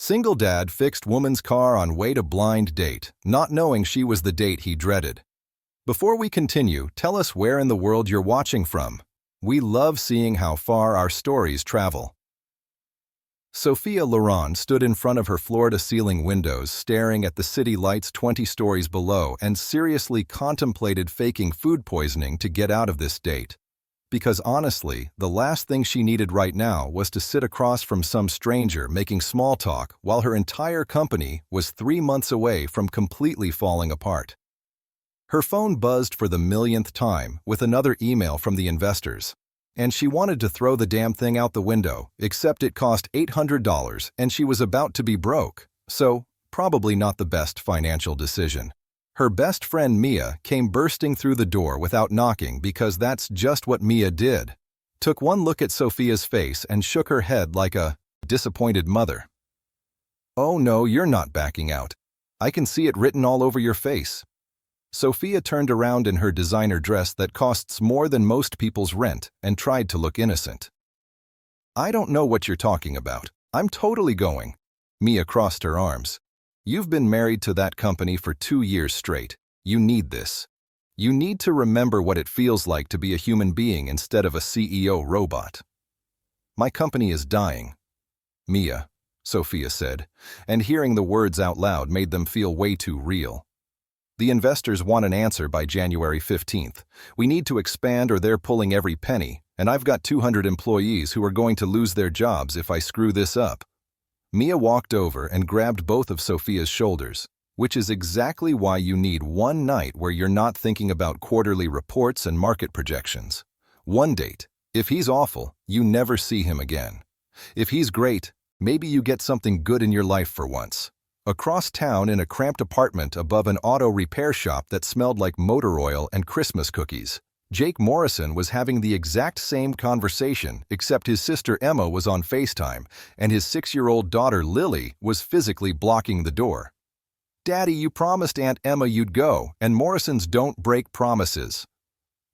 Single dad fixed woman's car on way to blind date, not knowing she was the date he dreaded. Before we continue, tell us where in the world you're watching from. We love seeing how far our stories travel. Sophia Loren stood in front of her floor-to-ceiling windows, staring at the city lights 20 stories below, and seriously contemplated faking food poisoning to get out of this date. Because honestly, the last thing she needed right now was to sit across from some stranger making small talk while her entire company was 3 months away from completely falling apart. Her phone buzzed for the millionth time with another email from the investors. And she wanted to throw the damn thing out the window, except it cost $800 and she was about to be broke, so probably not the best financial decision. Her best friend Mia came bursting through the door without knocking because that's just what Mia did. Took one look at Sophia's face and shook her head like a disappointed mother. "Oh no, you're not backing out. I can see it written all over your face." Sophia turned around in her designer dress that costs more than most people's rent and tried to look innocent. "I don't know what you're talking about. I'm totally going." Mia crossed her arms. "You've been married to that company for 2 years straight. You need this. You need to remember what it feels like to be a human being instead of a CEO robot." "My company is dying." "Mia," Sophia said, and hearing the words out loud made them feel way too real. "The investors want an answer by January 15th. We need to expand or they're pulling every penny, and I've got 200 employees who are going to lose their jobs if I screw this up." Mia walked over and grabbed both of Sophia's shoulders, which is exactly why you need one night where you're not thinking about quarterly reports and market projections. One date. If he's awful, you never see him again. If he's great, maybe you get something good in your life for once. Across town in a cramped apartment above an auto repair shop that smelled like motor oil and Christmas cookies, Jake Morrison was having the exact same conversation, except his sister Emma was on FaceTime, and his 6-year-old daughter Lily was physically blocking the door. "Daddy, you promised Aunt Emma you'd go, and Morrisons don't break promises."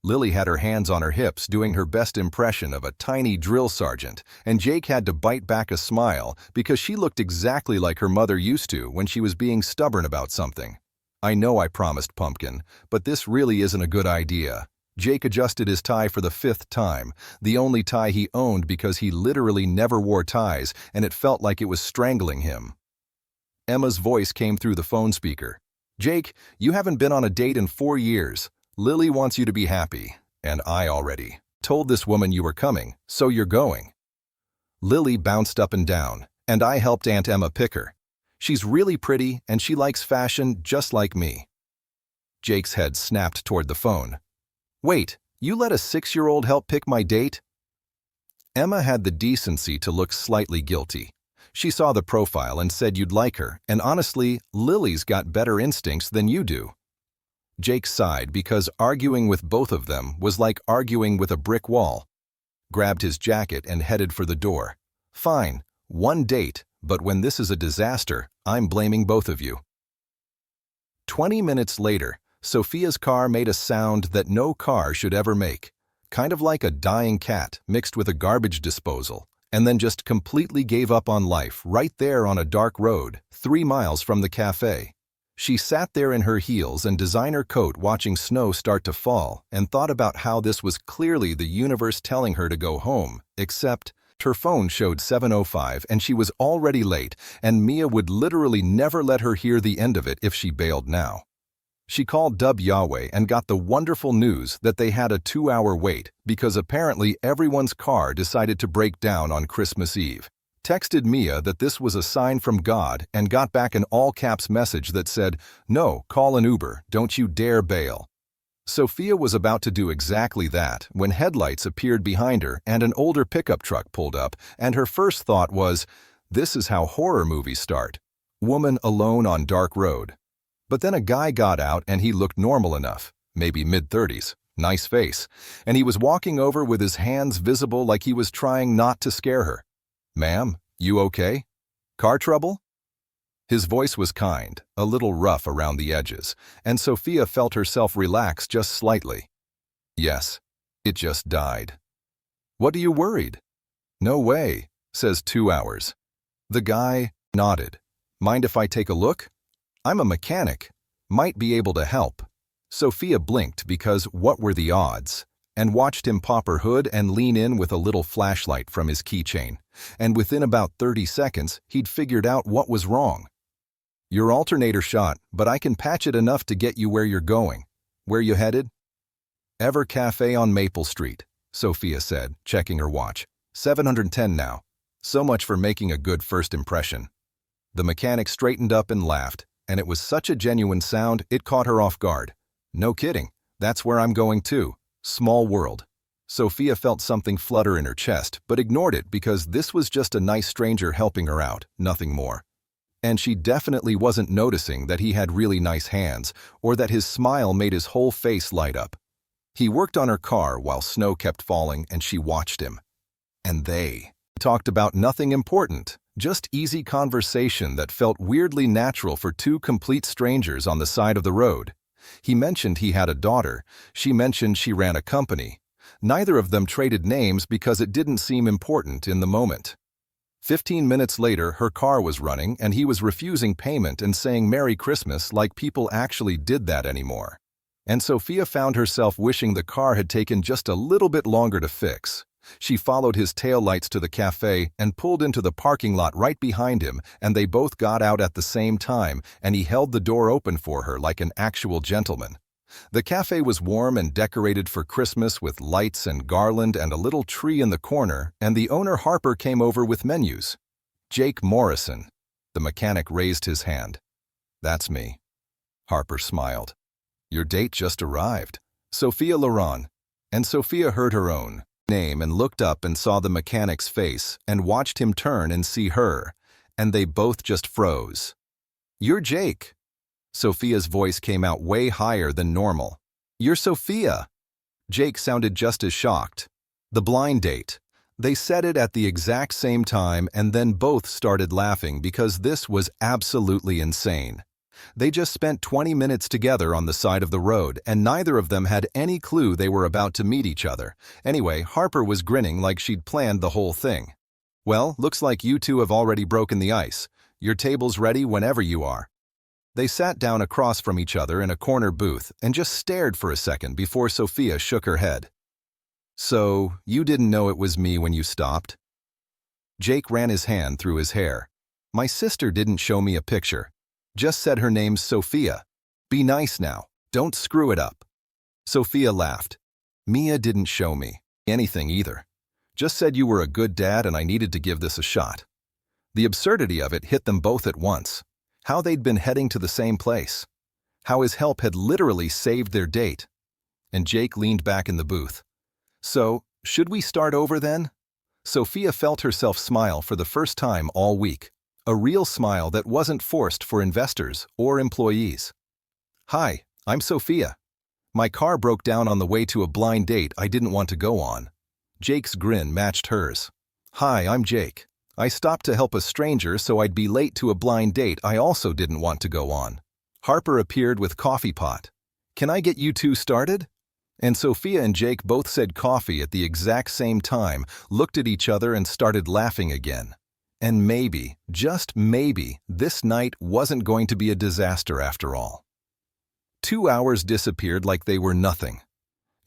Lily had her hands on her hips doing her best impression of a tiny drill sergeant, and Jake had to bite back a smile because she looked exactly like her mother used to when she was being stubborn about something. "I know I promised, Pumpkin, but this really isn't a good idea." Jake adjusted his tie for the 5th time, the only tie he owned because he literally never wore ties and it felt like it was strangling him. Emma's voice came through the phone speaker. "Jake, you haven't been on a date in 4 years. Lily wants you to be happy, and I already told this woman you were coming, so you're going." Lily bounced up and down, and I helped Aunt Emma pick her. "She's really pretty, and she likes fashion just like me." Jake's head snapped toward the phone. "Wait, you let a 6-year-old help pick my date?" Emma had the decency to look slightly guilty. She saw the profile and said you'd like her, and honestly, Lily's got better instincts than you do. Jake sighed because arguing with both of them was like arguing with a brick wall. Grabbed his jacket and headed for the door. "Fine, one date, but when this is a disaster, I'm blaming both of you." 20 minutes later, Sophia's car made a sound that no car should ever make, kind of like a dying cat mixed with a garbage disposal, and then just completely gave up on life right there on a dark road, 3 miles from the cafe. She sat there in her heels and designer coat watching snow start to fall and thought about how this was clearly the universe telling her to go home, except her phone showed 7:05 and she was already late, and Mia would literally never let her hear the end of it if she bailed now. She called Dub Yahweh and got the wonderful news that they had a 2-hour wait because apparently everyone's car decided to break down on Christmas Eve. Texted Mia that this was a sign from God and got back an all-caps message that said, "No, call an Uber, don't you dare bail." Sophia was about to do exactly that when headlights appeared behind her and an older pickup truck pulled up, and her first thought was, this is how horror movies start. Woman alone on dark road. But then a guy got out and he looked normal enough, maybe mid-30s, nice face, and he was walking over with his hands visible like he was trying not to scare her. "Ma'am, you okay? Car trouble?" His voice was kind, a little rough around the edges, and Sophia felt herself relax just slightly. "Yes, it just died." "What are you worried?" "No way," says 2 hours. The guy Nodded. Mind if I take a look? I'm a mechanic. Might be able to help. Sophia blinked because what were the odds? And watched him pop her hood and lean in with a little flashlight from his keychain. And within about 30 seconds, he'd figured out what was wrong. Your alternator shot, but I can patch it enough to get you where you're going. Where you headed? Ever Cafe on Maple Street, Sophia said, checking her watch. 710 now. So much for making a good first impression. The mechanic straightened up and laughed, and it was such a genuine sound it caught her off guard. No kidding, that's where I'm going too. Small world. Sophia felt something flutter in her chest, but ignored it because this was just a nice stranger helping her out, nothing more. And she definitely wasn't noticing that he had really nice hands, or that his smile made his whole face light up. He worked on her car while snow kept falling and she watched him. And they talked about nothing important, just easy conversation that felt weirdly natural for two complete strangers on the side of the road. He mentioned he had a daughter. She mentioned she ran a company. Neither of them traded names because it didn't seem important in the moment. 15 minutes later, her car was running and he was refusing payment and saying Merry Christmas like people actually did that anymore. And Sophia found herself wishing the car had taken just a little bit longer to fix. She followed his taillights to the cafe and pulled into the parking lot right behind him, and they both got out at the same time, and he held the door open for her like an actual gentleman. The cafe was warm and decorated for Christmas with lights and garland and a little tree in the corner, and the owner Harper came over with menus. Jake Morrison. The mechanic raised his hand. That's me. Harper smiled. Your date just arrived. Sophia Laurent. And Sophia heard her own name and looked up and saw the mechanic's face and watched him turn and see her, and they both just froze. You're Jake. Sophia's voice came out way higher than normal. You're Sophia. Jake sounded just as shocked. The blind date. They said it at the exact same time and then both started laughing because this was absolutely insane. They just spent 20 minutes together on the side of the road, and neither of them had any clue they were about to meet each other. Anyway, Harper was grinning like she'd planned the whole thing. Well, looks like you two have already broken the ice. Your table's ready whenever you are. They sat down across from each other in a corner booth and just stared for a second before Sophia shook her head. So, you didn't know it was me when you stopped? Jake ran his hand through his hair. My sister didn't show me a picture. Just said her name's Sophia. Be nice now. Don't screw it up. Sophia laughed. Mia didn't show me anything either. Just said you were a good dad and I needed to give this a shot. The absurdity of it hit them both at once. How they'd been heading to the same place. How his help had literally saved their date. And Jake leaned back in the booth. So, should we start over then? Sophia felt herself smile for the first time all week. A real smile that wasn't forced for investors or employees. Hi, I'm Sophia. My car broke down on the way to a blind date I didn't want to go on. Jake's grin matched hers. Hi, I'm Jake. I stopped to help a stranger so I'd be late to a blind date I also didn't want to go on. Harper appeared with coffee pot. Can I get you two started? And Sophia and Jake both said coffee at the exact same time, looked at each other and started laughing again. And maybe, just maybe, this night wasn't going to be a disaster after all. 2 hours disappeared like they were nothing.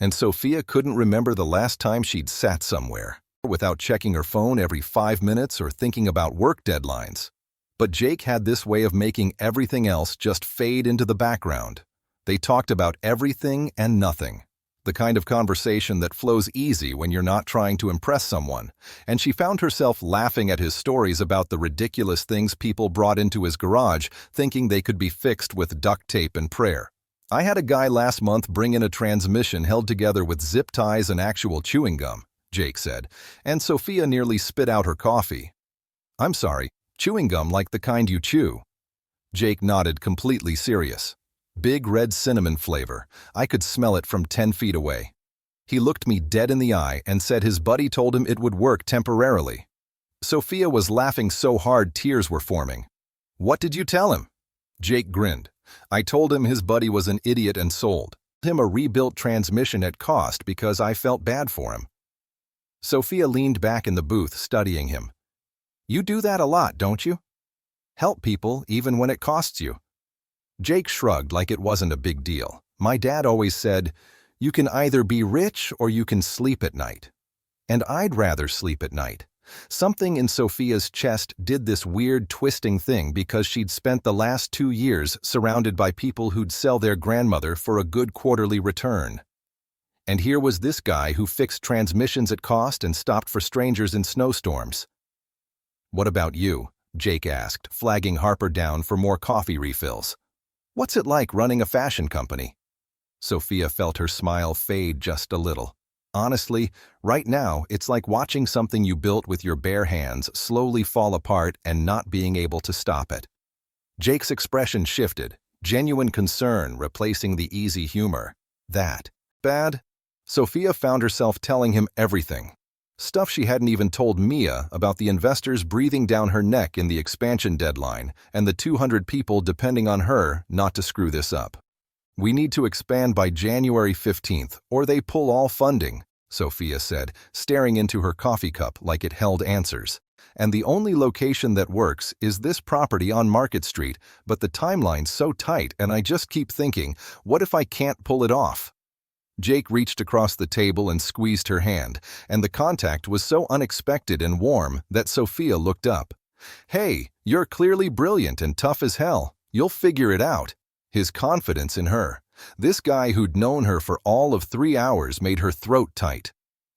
And Sophia couldn't remember the last time she'd sat somewhere without checking her phone every 5 minutes or thinking about work deadlines. But Jake had this way of making everything else just fade into the background. They talked about everything and nothing. The kind of conversation that flows easy when you're not trying to impress someone, and she found herself laughing at his stories about the ridiculous things people brought into his garage, thinking they could be fixed with duct tape and prayer. I had a guy last month bring in a transmission held together with zip ties and actual chewing gum, Jake said, and Sophia nearly spit out her coffee. I'm sorry, chewing gum like the kind you chew. Jake nodded, completely serious. Big red cinnamon flavor. I could smell it from 10 feet away. He looked me dead in the eye and said his buddy told him it would work temporarily. Sophia was laughing so hard tears were forming. What did you tell him? Jake grinned. I told him his buddy was an idiot and sold him a rebuilt transmission at cost because I felt bad for him. Sophia leaned back in the booth studying him. You do that a lot, don't you? Help people even when it costs you. Jake shrugged like it wasn't a big deal. My dad always said, you can either be rich or you can sleep at night. And I'd rather sleep at night. Something in Sophia's chest did this weird twisting thing because she'd spent the last 2 years surrounded by people who'd sell their grandmother for a good quarterly return. And here was this guy who fixed transmissions at cost and stopped for strangers in snowstorms. What about you? Jake asked, flagging Harper down for more coffee refills. What's it like running a fashion company? Sophia felt her smile fade just a little. Honestly, right now, it's like watching something you built with your bare hands slowly fall apart and not being able to stop it. Jake's expression shifted, genuine concern replacing the easy humor. That bad? Sophia found herself telling him everything. Stuff she hadn't even told Mia about the investors breathing down her neck in the expansion deadline and the 200 people depending on her not to screw this up. We need to expand by January 15th, or they pull all funding, Sophia said, staring into her coffee cup like it held answers. And the only location that works is this property on Market Street, but the timeline's so tight and I just keep thinking, what if I can't pull it off? Jake reached across the table and squeezed her hand, and the contact was so unexpected and warm that Sophia looked up. Hey, you're clearly brilliant and tough as hell. You'll figure it out. His confidence in her. This guy who'd known her for all of 3 hours made her throat tight.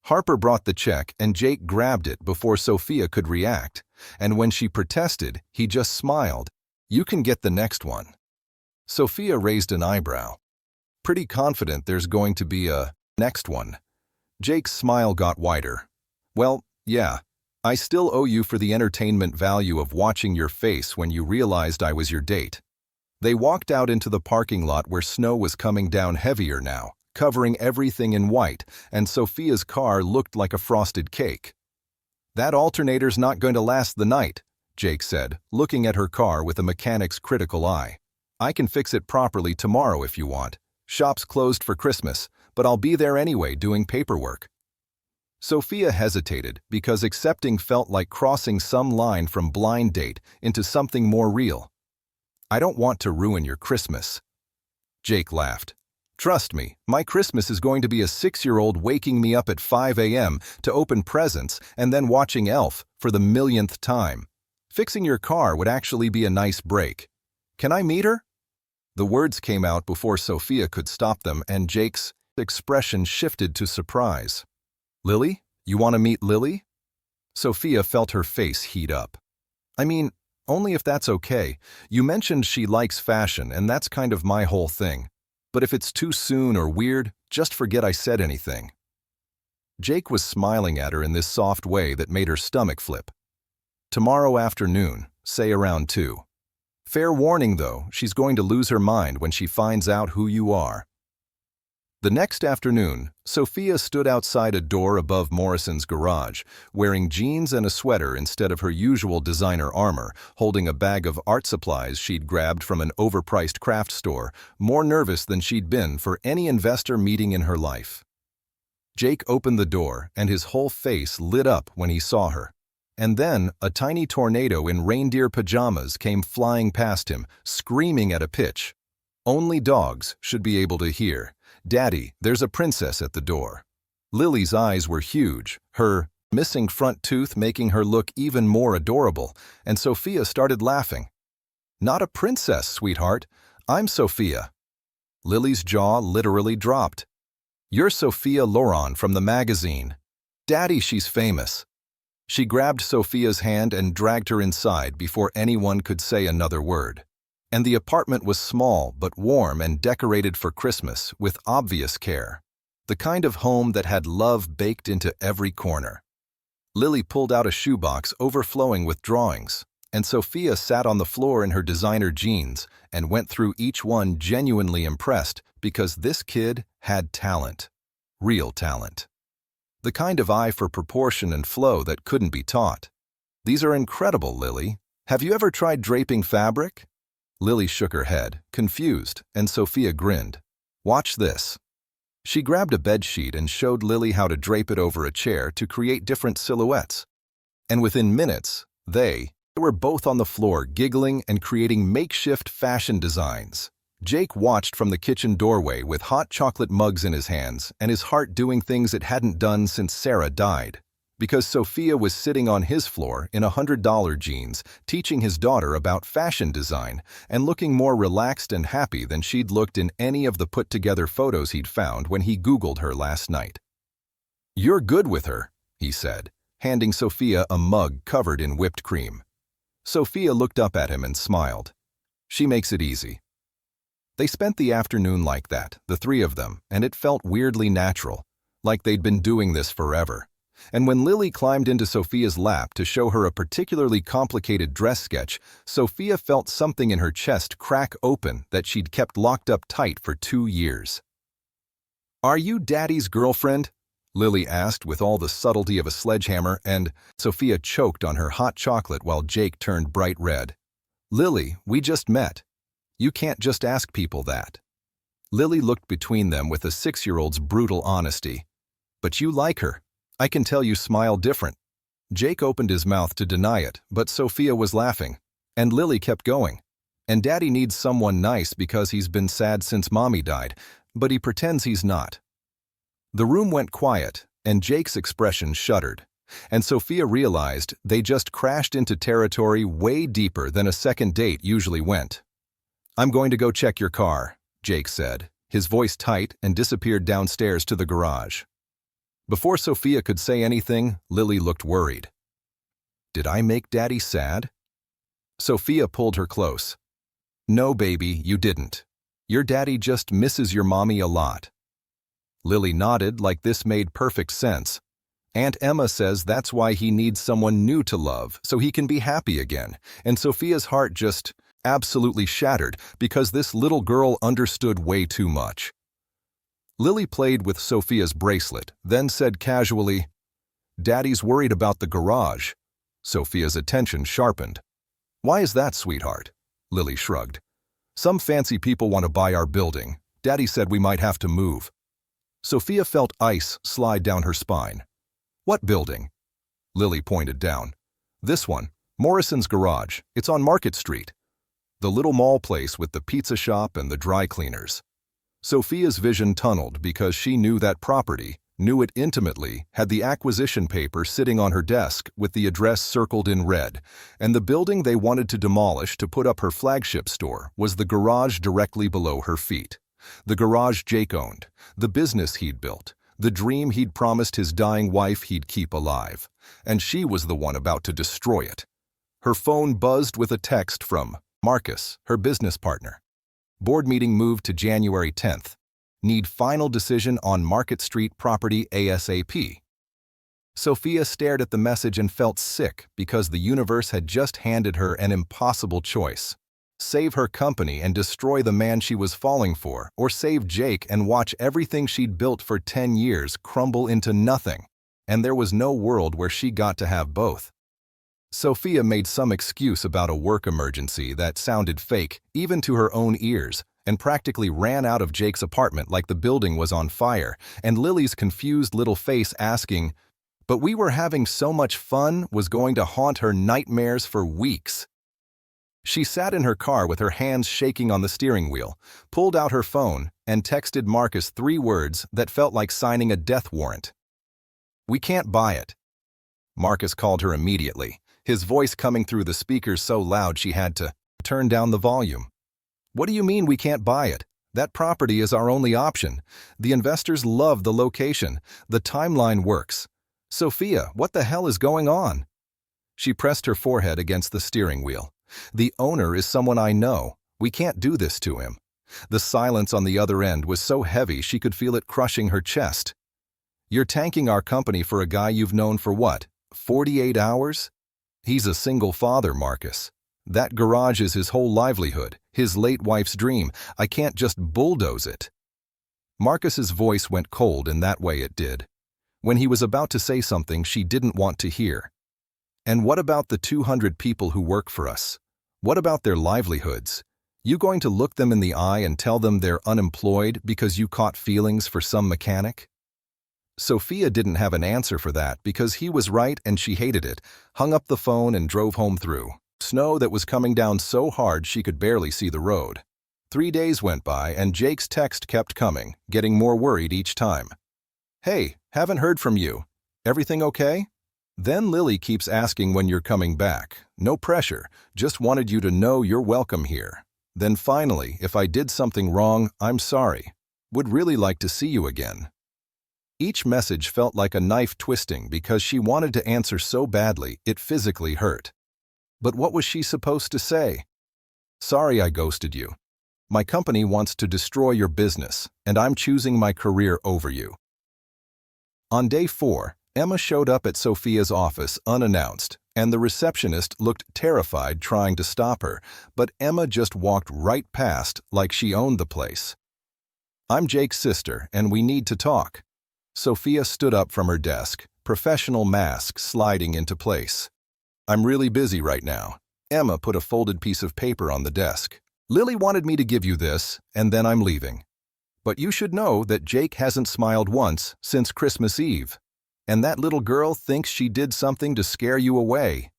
Harper brought the check and Jake grabbed it before Sophia could react. And when she protested, he just smiled. You can get the next one. Sophia raised an eyebrow. Pretty confident there's going to be a next one. Jake's smile got wider. Well, yeah. I still owe you for the entertainment value of watching your face when you realized I was your date. They walked out into the parking lot where snow was coming down heavier now, covering everything in white, and Sophia's car looked like a frosted cake. That alternator's not going to last the night, Jake said, looking at her car with a mechanic's critical eye. I can fix it properly tomorrow if you want. Shop's closed for Christmas, but I'll be there anyway doing paperwork. Sophia hesitated because accepting felt like crossing some line from blind date into something more real. I don't want to ruin your Christmas. Jake laughed. Trust me, my Christmas is going to be a 6-year-old waking me up at 5 a.m. to open presents and then watching Elf for the millionth time. Fixing your car would actually be a nice break. Can I meet her? The words came out before Sophia could stop them, and Jake's expression shifted to surprise. Lily? You want to meet Lily? Sophia felt her face heat up. I mean, only if that's okay. You mentioned she likes fashion, and that's kind of my whole thing. But if it's too soon or weird, just forget I said anything. Jake was smiling at her in this soft way that made her stomach flip. Tomorrow afternoon, say around 2. Fair warning, though, she's going to lose her mind when she finds out who you are. The next afternoon, Sophia stood outside a door above Morrison's garage, wearing jeans and a sweater instead of her usual designer armor, holding a bag of art supplies she'd grabbed from an overpriced craft store, more nervous than she'd been for any investor meeting in her life. Jake opened the door, and his whole face lit up when he saw her. And then, a tiny tornado in reindeer pajamas came flying past him, screaming at a pitch. Only dogs should be able to hear. Daddy, there's a princess at the door. Lily's eyes were huge, her missing front tooth making her look even more adorable, and Sophia started laughing. Not a princess, sweetheart. I'm Sophia. Lily's jaw literally dropped. You're Sophia Loren from the magazine. Daddy, she's famous. She grabbed Sophia's hand and dragged her inside before anyone could say another word. And the apartment was small but warm and decorated for Christmas with obvious care. The kind of home that had love baked into every corner. Lily pulled out a shoebox overflowing with drawings, and Sophia sat on the floor in her designer jeans and went through each one genuinely impressed because this kid had talent. Real talent. The kind of eye for proportion and flow that couldn't be taught. These are incredible, Lily. Have you ever tried draping fabric? Lily shook her head, confused, and Sophia grinned. Watch this. She grabbed a bedsheet and showed Lily how to drape it over a chair to create different silhouettes. And within minutes, they They were both on the floor, giggling and creating makeshift fashion designs. Jake watched from the kitchen doorway with hot chocolate mugs in his hands and his heart doing things it hadn't done since Sarah died. Because Sophia was sitting on his floor in $100 jeans, teaching his daughter about fashion design and looking more relaxed and happy than she'd looked in any of the put-together photos he'd found when he Googled her last night. "You're good with her," he said, handing Sophia a mug covered in whipped cream. Sophia looked up at him and smiled. "She makes it easy." They spent the afternoon like that, the three of them, and it felt weirdly natural, like they'd been doing this forever. And when Lily climbed into Sophia's lap to show her a particularly complicated dress sketch, Sophia felt something in her chest crack open that she'd kept locked up tight for 2 years. "Are you Daddy's girlfriend?" Lily asked with all the subtlety of a sledgehammer, and Sophia choked on her hot chocolate while Jake turned bright red. "Lily, we just met. You can't just ask people that." Lily looked between them with a 6-year-old's brutal honesty. "But you like her. I can tell you smile different." Jake opened his mouth to deny it, but Sophia was laughing. And Lily kept going. "And Daddy needs someone nice because he's been sad since Mommy died, but he pretends he's not." The room went quiet, and Jake's expression shuddered. And Sophia realized they just crashed into territory way deeper than a second date usually went. "I'm going to go check your car," Jake said, his voice tight, and disappeared downstairs to the garage. Before Sophia could say anything, Lily looked worried. "Did I make Daddy sad?" Sophia pulled her close. "No, baby, you didn't. Your daddy just misses your mommy a lot." Lily nodded like this made perfect sense. "Aunt Emma says that's why he needs someone new to love, so he can be happy again." And Sophia's heart just absolutely shattered because this little girl understood way too much. Lily played with Sophia's bracelet, then said casually, "Daddy's worried about the garage." Sophia's attention sharpened. "Why is that, sweetheart?" Lily shrugged. "Some fancy people want to buy our building. Daddy said we might have to move." Sophia felt ice slide down her spine. "What building?" Lily pointed down. "This one, Morrison's garage. It's on Market Street. The little mall place with the pizza shop and the dry cleaners." Sophia's vision tunneled because she knew that property, knew it intimately, had the acquisition paper sitting on her desk with the address circled in red, and the building they wanted to demolish to put up her flagship store was the garage directly below her feet. The garage Jake owned, the business he'd built, the dream he'd promised his dying wife he'd keep alive. And she was the one about to destroy it. Her phone buzzed with a text from Marcus, her business partner. "Board meeting moved to January 10th. Need final decision on Market Street property ASAP." Sophia stared at the message and felt sick because the universe had just handed her an impossible choice. Save her company and destroy the man she was falling for, or save Jake and watch everything she'd built for 10 years crumble into nothing. And there was no world where she got to have both. Sophia made some excuse about a work emergency that sounded fake, even to her own ears, and practically ran out of Jake's apartment like the building was on fire, and Lily's confused little face asking, "But we were having so much fun," was going to haunt her nightmares for weeks. She sat in her car with her hands shaking on the steering wheel, pulled out her phone, and texted Marcus 3 words that felt like signing a death warrant. "We can't buy it." Marcus called her immediately, his voice coming through the speakers so loud she had to turn down the volume. "What do you mean we can't buy it? That property is our only option. The investors love the location. The timeline works. Sophia, what the hell is going on?" She pressed her forehead against the steering wheel. "The owner is someone I know. We can't do this to him." The silence on the other end was so heavy she could feel it crushing her chest. "You're tanking our company for a guy you've known for what, 48 hours? He's a single father, Marcus. That garage is his whole livelihood, his late wife's dream. I can't just bulldoze it." Marcus's voice went cold in that way it did, when he was about to say something she didn't want to hear. "And what about the 200 people who work for us? What about their livelihoods? You going to look them in the eye and tell them they're unemployed because you caught feelings for some mechanic?" Sophia didn't have an answer for that because he was right and she hated it, hung up the phone and drove home through snow that was coming down so hard she could barely see the road. 3 days went by and Jake's text kept coming, getting more worried each time. "Hey, haven't heard from you. Everything okay?" Then Lily keeps asking when you're coming back. No pressure, just wanted you to know you're welcome here. Then finally, if I did something wrong, I'm sorry. Would really like to see you again. Each message felt like a knife twisting because she wanted to answer so badly it physically hurt. But what was she supposed to say? "Sorry I ghosted you. My company wants to destroy your business, and I'm choosing my career over you." On day 4, Emma showed up at Sophia's office unannounced, and the receptionist looked terrified trying to stop her, but Emma just walked right past like she owned the place. "I'm Jake's sister, and we need to talk." Sophia stood up from her desk, professional mask sliding into place. "I'm really busy right now." Emma put a folded piece of paper on the desk. "Lily wanted me to give you this, and then I'm leaving. But you should know that Jake hasn't smiled once since Christmas Eve. And that little girl thinks she did something to scare you away."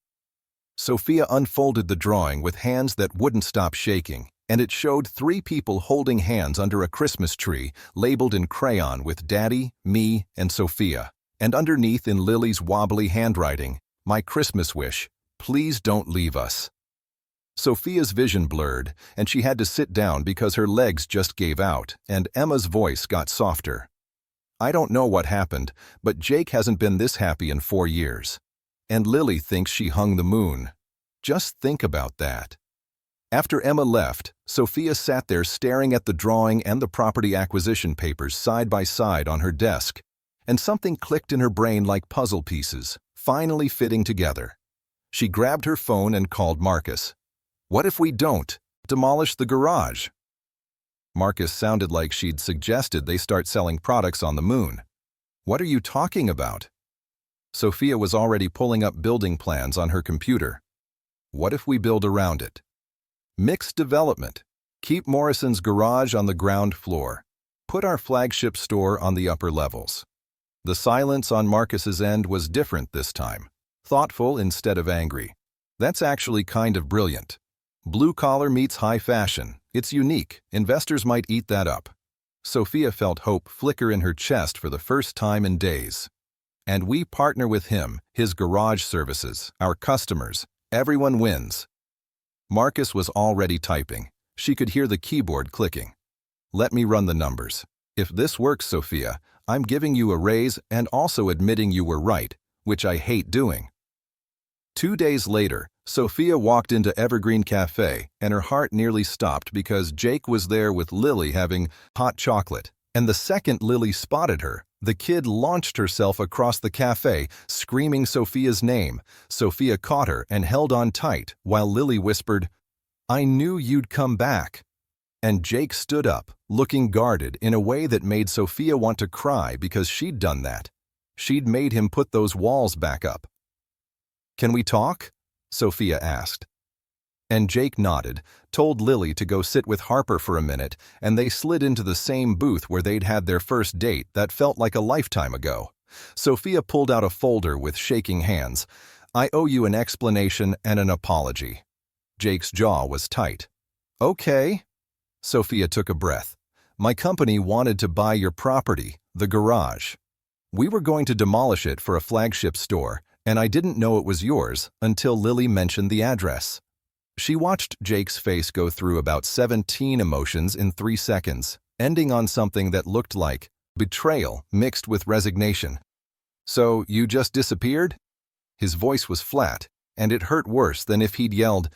Sophia unfolded the drawing with hands that wouldn't stop shaking, and it showed 3 people holding hands under a Christmas tree labeled in crayon with Daddy, me, and Sophia. And underneath in Lily's wobbly handwriting, "My Christmas wish, please don't leave us." Sophia's vision blurred, and she had to sit down because her legs just gave out, and Emma's voice got softer. "I don't know what happened, but Jake hasn't been this happy in 4 years. And Lily thinks she hung the moon. Just think about that." After Emma left, Sophia sat there staring at the drawing and the property acquisition papers side by side on her desk, and something clicked in her brain like puzzle pieces, finally fitting together. She grabbed her phone and called Marcus. "What if we don't demolish the garage?" Marcus sounded like she'd suggested they start selling products on the moon. "What are you talking about?" Sophia was already pulling up building plans on her computer. "What if we build around it? Mixed development. Keep Morrison's garage on the ground floor. Put our flagship store on the upper levels." The silence on Marcus's end was different this time. Thoughtful instead of angry. "That's actually kind of brilliant. Blue collar meets high fashion. It's unique. Investors might eat that up." Sophia felt hope flicker in her chest for the first time in days. "And we partner with him, his garage services, our customers. Everyone wins." Marcus was already typing. She could hear the keyboard clicking. "Let me run the numbers. If this works, Sophia, I'm giving you a raise and also admitting you were right, which I hate doing." 2 days later, Sophia walked into Evergreen Cafe, and her heart nearly stopped because Jake was there with Lily having hot chocolate. And the second Lily spotted her, the kid launched herself across the cafe, screaming Sophia's name. Sophia caught her and held on tight, while Lily whispered, "I knew you'd come back." And Jake stood up, looking guarded in a way that made Sophia want to cry because she'd done that. She'd made him put those walls back up. "Can we talk?" Sophia asked. And Jake nodded, told Lily to go sit with Harper for a minute, and they slid into the same booth where they'd had their first date that felt like a lifetime ago. Sophia pulled out a folder with shaking hands. "I owe you an explanation and an apology." Jake's jaw was tight. "Okay." Sophia took a breath. "My company wanted to buy your property, the garage. We were going to demolish it for a flagship store, and I didn't know it was yours until Lily mentioned the address." She watched Jake's face go through about 17 emotions in 3 seconds, ending on something that looked like betrayal mixed with resignation. "So you just disappeared?" His voice was flat, and it hurt worse than if he'd yelled,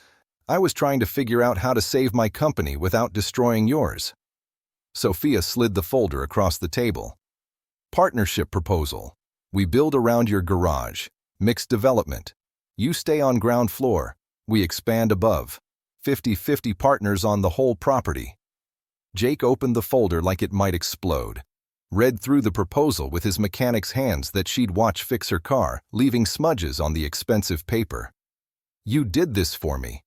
"I was trying to figure out how to save my company without destroying yours." Sophia slid the folder across the table. "Partnership proposal. We build around your garage. Mixed development. You stay on ground floor. We expand above. 50-50 partners on the whole property." Jake opened the folder like it might explode. Read through the proposal with his mechanic's hands that she'd watch fix her car, leaving smudges on the expensive paper. "You did this for me."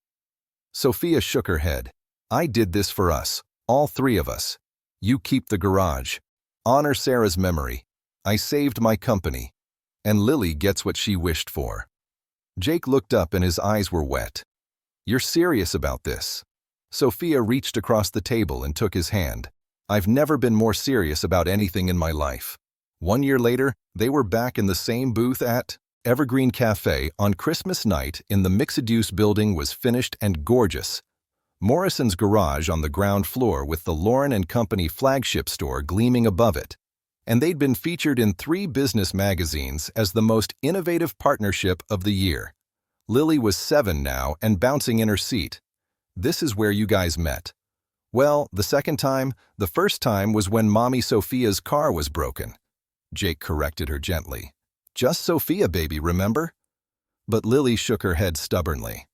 Sophia shook her head. "I did this for us, all 3 of us. You keep the garage. Honor Sarah's memory. I saved my company. And Lily gets what she wished for." Jake looked up and his eyes were wet. You're serious about this? Sophia reached across the table and took his hand. I've never been more serious about anything in my life. 1 year later, they were back in the same booth at Evergreen Cafe on Christmas night in the Mixed-Use building was finished and gorgeous. Morrison's garage on the ground floor with the Lauren and Company flagship store gleaming above it. And they'd been featured in 3 business magazines as the most innovative partnership of the year. Lily was 7 now and bouncing in her seat. This is where you guys met. Well, the first time was when Mommy Sophia's car was broken. Jake corrected her gently. Just Sophia, baby, remember? But Lily shook her head stubbornly.